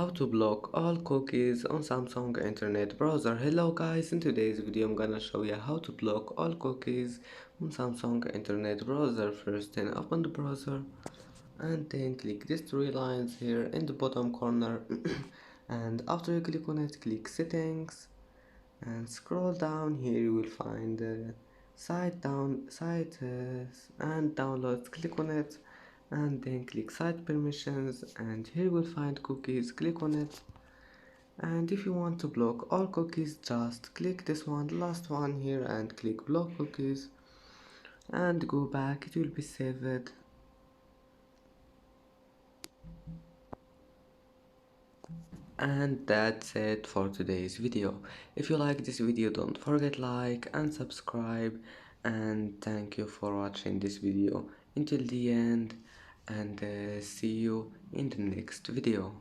how to block all cookies on Samsung Internet Browser. Hello guys, in today's video I'm gonna show you how to block all cookies on Samsung Internet Browser. First then open the browser and then click these three lines here in the bottom corner and after you click on it, click settings and scroll down. Here you will find site and downloads. Click on it and then click site permissions, and here you will find cookies. Click on it, and if you want to block all cookies, just click this one, the last one here, and click block cookies and go back. It will be saved. And that's it for today's video. If you like this video, don't forget like and subscribe, and thank you for watching this video until the end, and see you in the next video.